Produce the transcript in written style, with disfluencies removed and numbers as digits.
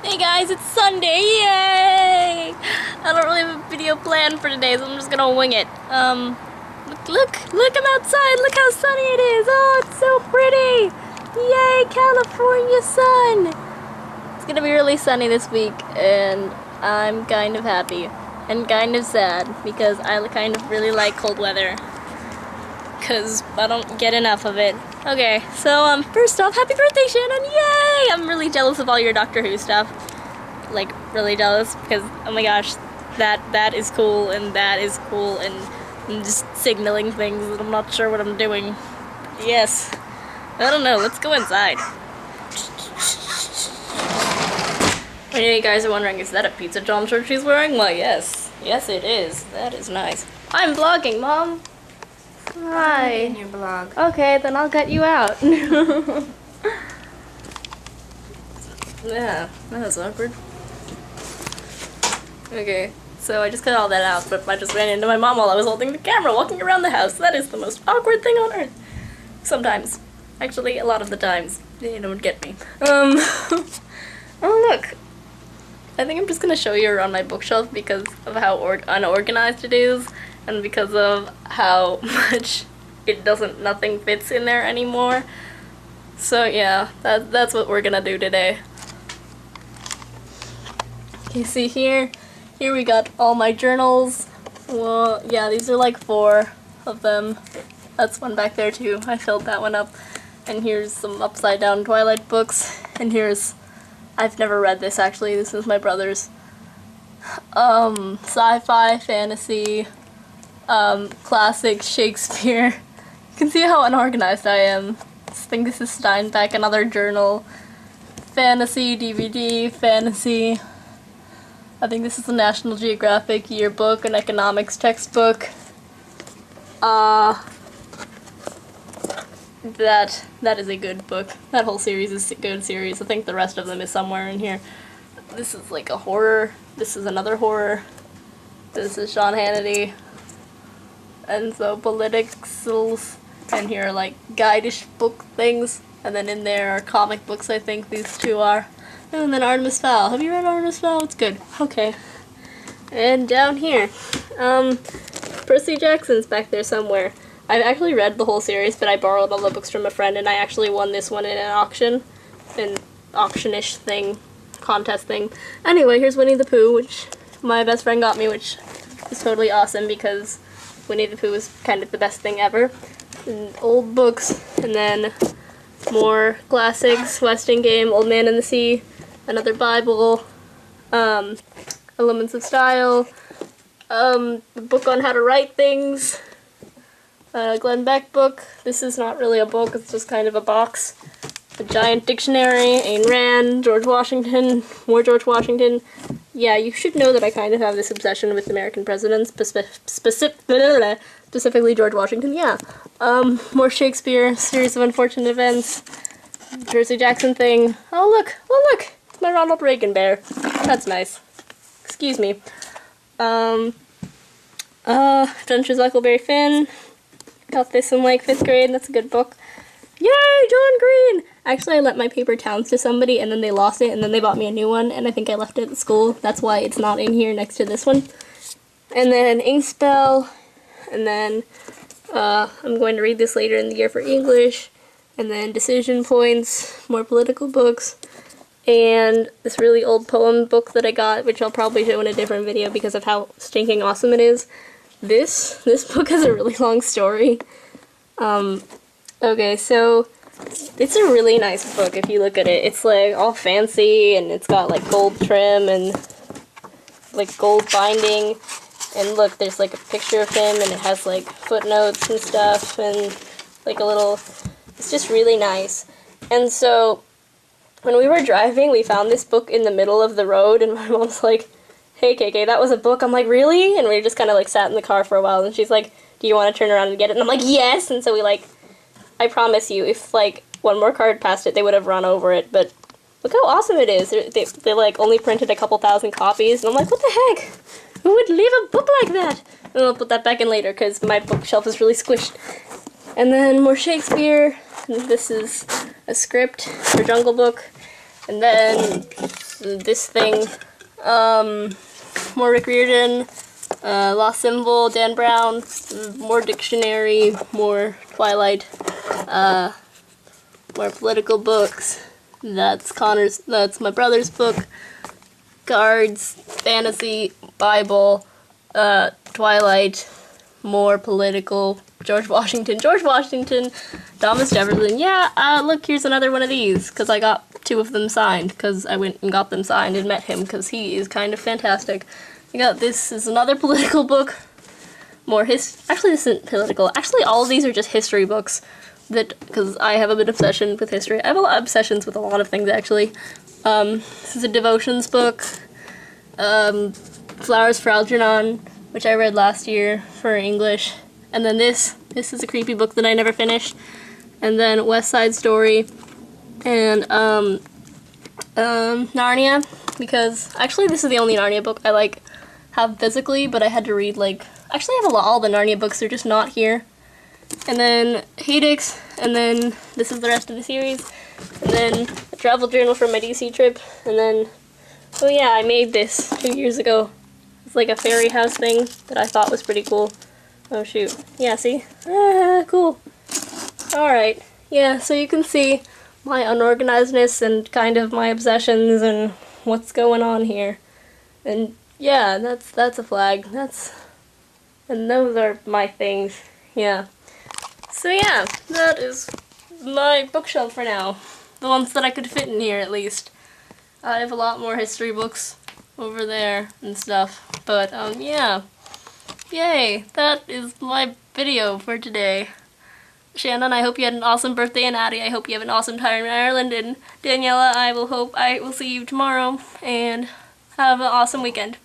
Hey guys, it's Sunday, yay! I don't really have a video planned for today, so I'm just gonna wing it. Look, I'm outside, look how sunny it is! Oh, it's so pretty! Yay, California sun! It's gonna be really sunny this week, and I'm kind of happy. And kind of sad, because I kind of really like cold weather. Because I don't get enough of it. Okay, so first off, happy birthday, Shannon! Yay! I'm really jealous of all your Doctor Who stuff. Like, really jealous, because, oh my gosh, that is cool, and that is cool, and I'm just signaling things, and I'm not sure what I'm doing. Yes. I don't know, let's go inside. I know you guys are wondering, is that a pizza John shirt she's wearing? Why, yes. Yes, it is. That is nice. I'm vlogging, Mom! Hi. In your blog. Okay, then I'll cut you out. Yeah, that was awkward. Okay, so I just cut all that out, but I just ran into my mom while I was holding the camera walking around the house. That is the most awkward thing on earth. Sometimes. Actually, a lot of the times. They don't get me. Oh look. I think I'm just gonna show you around my bookshelf because of how unorganized it is. And because of how much nothing fits in there anymore. So yeah, that's what we're gonna do today. You see here we got all my journals. Well, yeah, these are like 4 of them. That's one back there too, I filled that one up. And here's some upside down Twilight books. And here's, I've never read this actually, this is my brother's. Sci-fi, fantasy, classic Shakespeare. You can see how unorganized I am. I think this is Steinbeck, another journal. Fantasy, DVD, fantasy. I think this is a National Geographic yearbook, an economics textbook. That is a good book. That whole series is a good series. I think the rest of them is somewhere in here. This is like a horror. This is another horror. This is Sean Hannity. And so politicals, and here are like guide-ish book things, and then in there are comic books, I think these 2 are. And then Artemis Fowl. Have you read Artemis Fowl? It's good. Okay. And down here, Percy Jackson's back there somewhere. I've actually read the whole series, but I borrowed all the books from a friend, and I actually won this one in an auction. An auction-ish thing. Contest thing. Anyway, here's Winnie the Pooh, which my best friend got me, which is totally awesome because Winnie the Pooh is kind of the best thing ever. And old books, and then more classics, Western Game, Old Man and the Sea, another Bible, Elements of Style, the book on how to write things, Glenn Beck book. This is not really a book, it's just kind of a box. A giant dictionary, Ayn Rand, George Washington, more George Washington. Yeah, you should know that I kind of have this obsession with American presidents, specifically George Washington, yeah. More Shakespeare, series of unfortunate events, Percy Jackson thing. Oh look, it's my Ronald Reagan bear. That's nice. Excuse me. Adventures of Huckleberry Finn. Got this in like 5th grade, that's a good book. Yay, John Green! Actually, I lent my paper towns to somebody, and then they lost it, and then they bought me a new one, and I think I left it at school. That's why it's not in here next to this one. And then Inkspell, and then I'm going to read this later in the year for English, and then Decision Points, more political books, and this really old poem book that I got, which I'll probably show in a different video because of how stinking awesome it is. This book has a really long story. Okay, so it's a really nice book if you look at it. It's like all fancy and it's got like gold trim and like gold binding. And look, there's like a picture of him and it has like footnotes and stuff and like a little, it's just really nice. And so when we were driving, we found this book in the middle of the road and my mom's like, "Hey KK, that was a book." I'm like, "Really?" And we just kind of like sat in the car for a while and she's like, "Do you want to turn around and get it?" And I'm like, "Yes!" And so we like, I promise you, if like one more car had passed it, they would have run over it, but look how awesome it is. They like only printed a couple thousand copies, and I'm like, what the heck? Who would leave a book like that? And I'll put that back in later, because my bookshelf is really squished. And then more Shakespeare. This is a script for Jungle Book. And then this thing, more Rick Riordan, Lost Symbol, Dan Brown, more dictionary, more Twilight, more political books. That's my brother's book. Cards, fantasy, Bible, Twilight, more political, George Washington, Thomas Jefferson. Yeah, look, here's another one of these, because I got 2 of them signed, because I went and got them signed and met him, because he is kind of fantastic. This is another political book, more actually this isn't political, actually all of these are just history books, because I have a bit of obsession with history. I have a lot of obsessions with a lot of things, actually. This is a devotions book, Flowers for Algernon, which I read last year for English, and then this is a creepy book that I never finished, and then West Side Story, and Narnia, because actually this is the only Narnia book I have physically, but I had to read actually I have all the Narnia books, they're just not here. And then Hadix, and then this is the rest of the series, and then a travel journal from my DC trip, and then, oh yeah, I made this 2 years ago. It's like a fairy house thing that I thought was pretty cool. Oh shoot. Yeah, see? Cool. Alright. Yeah, so you can see my unorganizedness and kind of my obsessions and what's going on here. And yeah, that's a flag. And those are my things. Yeah. So yeah, that is my bookshelf for now. The ones that I could fit in here, at least. I have a lot more history books over there and stuff. But, yeah. Yay! That is my video for today. Shannon, I hope you had an awesome birthday, and Addie, I hope you have an awesome time in Ireland, and Daniela, I will see you tomorrow, and have an awesome weekend.